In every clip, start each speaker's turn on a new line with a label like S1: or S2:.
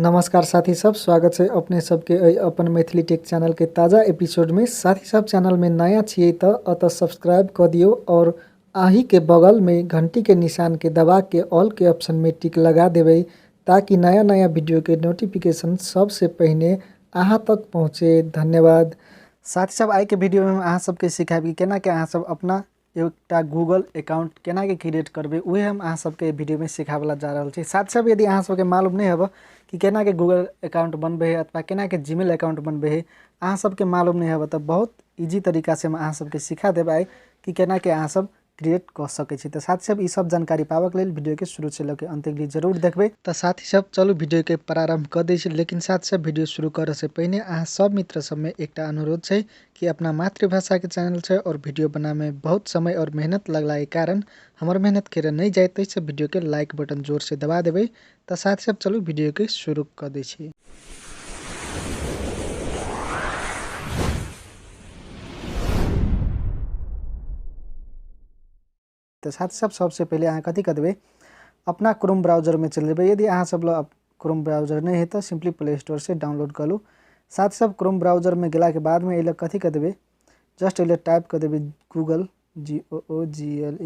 S1: नमस्कार साथी सब, स्वागत है अपने सबके अपन मैथिली टेक चैनल के ताज़ा एपिसोड में। साथी सब चैनल में नया छिए तो अत सब्सक्राइब कर दियो और आही के बगल में घंटी के निशान के दबा के ऑल के ऑप्शन में टिक लगा देवे ताकि नया नया वीडियो के नोटिफिकेशन सबसे पहले अहाँ तक पहुँचे। धन्यवाद। साथी सब आई के वीडियो में अहाँ सबके सिखाएब कि केना के अहाँ सब अपना एकटा गूगल अकाउंट केना के क्रिएट करबे, उहे हम अहाँ सबके वीडियो में सिखावला जा रहल छी। साथ सब यदि अहाँ सबके मालूम नहीं हब कि केना के गूगल अकाउंट बनबे है अथवा केना के जीमेल अकाउंट बनबे है, अहाँ सबके मालूम नहीं हब तो बहुत इजी तरीका से हम अहाँ सबके सिखा देबै कि केना के अहाँ सब क्रिएट कर सकै छी। तो साथी सब ई सब जानकारी पावक लेल वीडियो के शुरू से लेके अंत तक जरूर देखबे। तो साथी सब चलू वीडियो के प्रारंभ कर दै छी। लेकिन साथ सब वीडियो शुरू करे से पहले अहाँ सब मित्र सब में एकटा अनुरोध है कि अपना मातृभाषा के चैनल है और वीडियो बना में बहुत समय और मेहनत लगला के कारण हमार मेहनत करे नहीं जाए तो इस वीडियो के लाइक बटन जोर से दबा देवे। तो साथ सब चलो वीडियो के शुरू कर दै छी। तो साथ सब सबसे पहले अहाँ कथी कर देवे, अपना क्रोम ब्राउजर में चल जेबे। यदि अहाँ सब लोग क्रोम ब्राउजर नहीं है तो सिंपली प्ले स्टोर से डाउनलोड कर लो। साथ सब क्रोम ब्राउजर में गला के बाद में ये कथी कर देवे, जस्ट ये टाइप कर देवे Google GOOGLE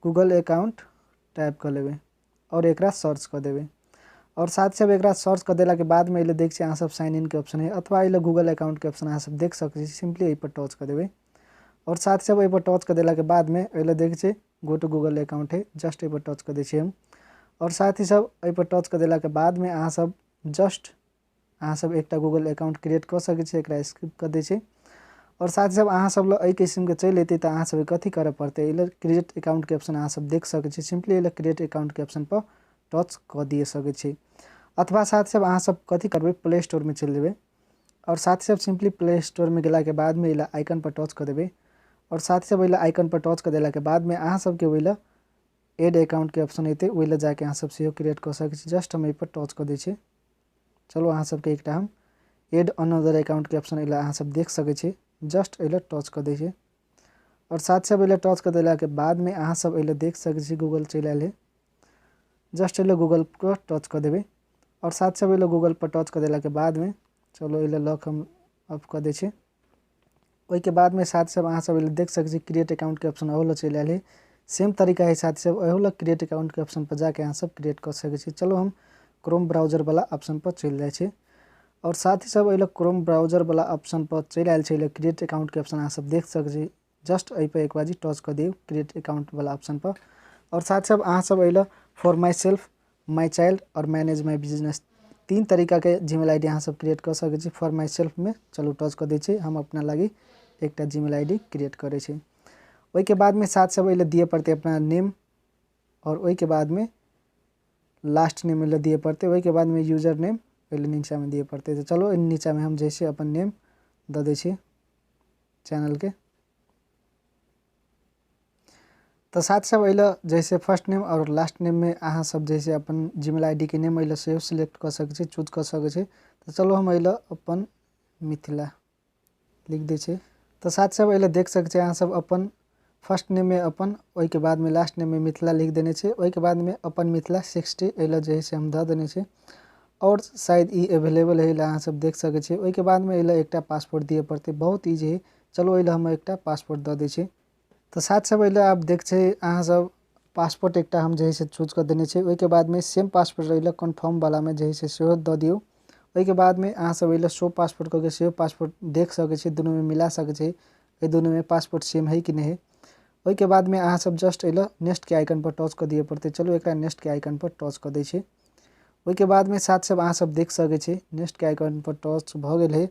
S1: Google account type कर लेवे और एक सर्च कर देवे। और साथ सब एक सर्च कर देला के बाद में ये देख अहाँ सब साइन इन के ऑप्शन है अथवा ये गूगल अकाउंट के ऑप्शन अहाँ सब देख सकते। सिंपली यही पर टच कर देवे और साथ सब यही पर टच कर देला के बाद में ये देख गो टू गूगल अकाउंट है, जस्ट यही पर टच कर दे हम। और साथ ही सब यही पर टच कर देला के बाद में अहाँ सब जस्ट अहाँ सब एक गूगल अकाउंट क्रिएट कर सके एक स्किप कर दे। और साथ ही सब अहाँ सब लोग यही किस्म के चल अते तो अहाँ सब कथी करे पड़ते, ये क्रिएट अकाउंट के ऑप्शन अहाँ सब देख सके। सिंपली ये क्रिएट अकाउंट के ऑप्शन पर टच कर दिए सके। अथवा साथ सब अहाँ सब कथी करबे, प्ले स्टोर में चल जेबे और साथ सब सिंपली प्ले स्टोर में गला के बाद में ये आइकन पर टच कर देवे। और साथ सब वही आइकन पर टच कर देला के बाद में अहाँ सबके वही एड अकाउंट के ऑप्शन अते वही जाके अहाँ सब से क्रिएट कर सके। जस्ट हम यही पर टच कर दे। चलो अहाँ सबके एक हम एड अनदर अकाउंट के ऑप्शन अहाँ सब देख सके। जस्ट ये टच कर दे। और साथ सब ये टच कर देला के बाद में अहाँ सब ये देख सके गूगल चल आए है। जस्ट ये गूगल को टच कर देवे और साथ सब ये गूगल पर टच कर देला के बाद में चलो ये लॉक हम ऑफ कर दे। वही के बाद में साथ सब अहाँ सब देख सके क्रिएट अकाउंट के ऑप्शन अहो चल आए है। सेम तरीका है साथ सब अहो क्रिएट अकाउंट के ऑप्शन पर जाके अहाँ सब क्रिएट कर सके। चलो हम क्रोम ब्राउजर वाला ऑप्शन पर चल जाए और साथ ही सब ये क्रोम ब्राउजर वाला ऑप्शन पर चल आए क्रिएट अकाउंट के ऑप्शन अहाँ सब देख सके। जस्ट यही पर एक बार टच कर दिए क्रिएट अकाउंट वाला ऑप्शन पर। और साथ सब अहाँ सब ये for my self, my child और मैनेज माई बिजनेस तीन तरीका के जीमेल आईडी अहाँ सब क्रिएट कर सके। फॉर माई सेल्फ में चलो टच कर दे, हम अपना लगी एक जीमेल आईडी क्रिएट करे। वही के बाद में साथ सब ये दिए पड़ते अपना नेम और वही के बाद में लास्ट नेम ये दिए पड़ते। वही के बाद में यूजर नेम पहले नीचा में दिए पड़ते। तो चलो इन नीचा में हम जैसे अपन नेम दे दे चैनल के। तो साथ सब ये जैसे फर्स्ट नेम और लास्ट नेम में अहाँ सब जैसे अपन जीमेल आईडी के नेम ये सेव सिलेक्ट कर सके, चूज कर सके। तो चलो हम ये अपन मिथिला लिख दे। तो साथ सब ये देख सके अहाँ सब अपन फर्स्ट नेम में अपन, वही के बाद में लास्ट नेम में मिथिला लिख देने। वही के बाद में अपन मिथिला 60 ये जैसे हम दे देने और शायद ये अवेलेबल है अहाँ सब देख सके। वही के बाद में ये एक पासपोर्ट दिए पड़ते, बहुत ईजी है। चलो ये हम एक पासपोर्ट दे दे। तो साथ सब ये आप देख अहाँ सब पासपोर्ट एक हम जैसे चूज कर देने। वही के बाद में सेम पासपोर्ट रही कन्फर्म वाला में जैसे सेहो दे दियो। वही के बाद में अहाँ सब ये शो पासपोर्ट करके सेव पासपोर्ट देख सके, दोनों में मिला सके ये दोनों में पासपोर्ट सेम है कि नहीं है। वही के बाद में अहाँ सब जस्ट ये नेक्स्ट के आइकन पर टच कर दिए पड़ते। चलो एक नेक्स्ट के आइकन पर टच कर दे। वही के बाद में साथ सब अहाँ सब देख सके नेक्स्ट के आइकन पर टच भ गए है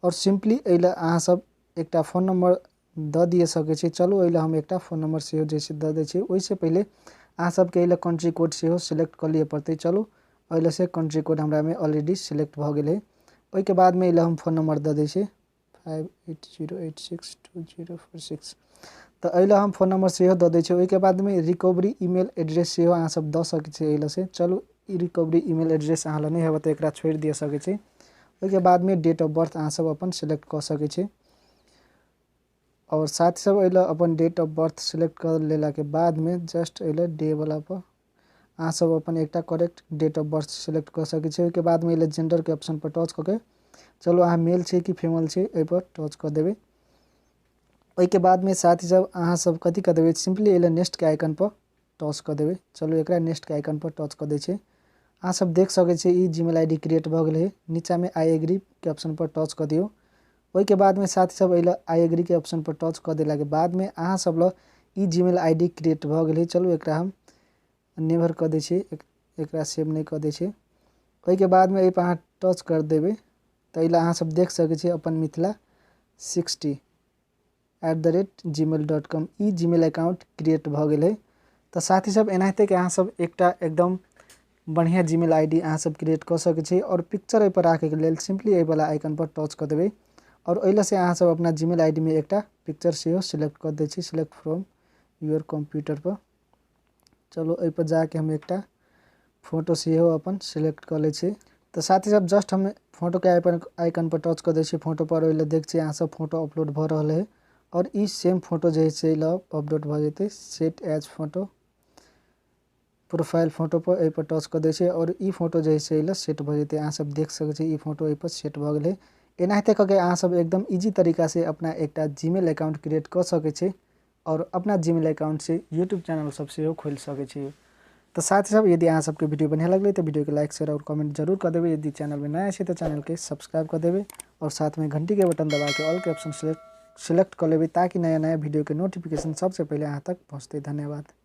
S1: और सिंपली ये अहाँ सब एक फ़ोन नंबर दे दिए सके। चलो ये हम एक फ़ोन नंबर से जैसे दे दे। वैसे पहले अहाँ सबके ये कंट्री कोड से सिलेक्ट कर लिए पड़ते। चलो ये से कंट्री कोड हमारा में ऑलरेडी सिलेक्ट भ गए है। वही के बाद में ये हम फ़ोन नंबर दे दे 5808620446। तो ये हम फ़ोन नंबर से दे दे। वही के बाद में रिकवरी ईमेल एड्रेस से अहाँ सब दे सके से। चलो रिकवरी ईमेल एड्रेस अहाँ नहीं है तो एक छोड़ दिए सके। वही के बाद में डेट ऑफ बर्थ अहाँ सब अपन सिलेक्ट कर सके। और साथ सब ये अपन डेट ऑफ बर्थ सिलेक्ट कर लेला के बाद में जस्ट ये डे वाला पर अहाँ सब अपन एकटा correct date of birth select कर सकै छी। ओहिके बाद में जेंडर के ऑप्शन पर टच करके चलो अहाँ मेल छे कि फीमेल छे एहि पर टच कर देबे। ओहिके बाद में साथ ही सब अहाँ सब कथी कर देबे, सिंपली एले नेक्स्ट के आइकन पर टच कर देबे। चलो एकरा नेक्स्ट के आइकन पर टच कर दे छे। अहाँ सब देख सकै छी ई जीमेल आईडी क्रिएट भ गेल है। नीचा में आई एग्री के ऑप्शन पर टच कर दियो। ओहिके बाद में साथ ही सब एले आई एग्री के ऑप्शन पर टच कर देला के बाद में अहाँ सब ल ई जीमेल आईडी क्रिएट भ गेल है। चलो एकरा हम नेवर कर दे छे, एकरा सेव नहीं कर दे छे। ओहिके बाद में एहि पर अहाँ टच कर देबे तो एला अहाँ सब देख सकै छी अपन मिथिला 60@gmail.com ई जीमेल अकाउंट क्रिएट भ गेल है। तो साथ ही सब एनाहिते के अहाँ सब एकटा एकदम बढ़िया जीमेल आईडी अहाँ सब क्रिएट कर सकै छी। और पिक्चर एहि पर राखे के लेल सिंपली एहि वाला आइकन पर टच कर देबे और ओइला से अहाँ सब अपना जीमेल आईडी में एकटा पिक्चर सेहो सिलेक्ट कर दे छी, सिलेक्ट फ्रॉम योर कंप्यूटर पर। चलो एहि पर जाके हम एकटा फोटो सेहो अपन सिलेक्ट कर ले छी। तो साथ ही सब जस्ट हम फोटो के आइकन पर टच कर दे छी फोटो पर। ओइला देख छी अहाँ सब फोटो अपलोड भ रहल है और ई सेम फोटो जे है अपलोड भ जेते। Set as photo profile photo पर एहि पर टच कर दे छे और ई फोटो जे है सेट भ जेते। अहाँ सब देख सकै छी ई फोटो एहि पर सेट भ गेल है। एनाहिते करके अहाँ सब एकदम इजी तरीका से अपना एकटा जीमेल अकाउंट क्रिएट कर सकै छी और अपना जीमेल अकाउंट से यूट्यूब चैनल सब से खोल सकै छी। तो साथ ही सब यदि अहाँ सबके वीडियो बढ़िया लगले तो वीडियो के लाइक शेयर और कमेंट जरूर कर देबे। यदि चैनल में नया है तो चैनल के सब्सक्राइब कर देबे और साथ में घंटी के बटन दबा के ऑल के ऑप्शन सिलेक्ट कर लेबे ताकि नया नया वीडियो के नोटिफिकेशन सबसे पहले अहाँ तक पहुँचते। धन्यवाद।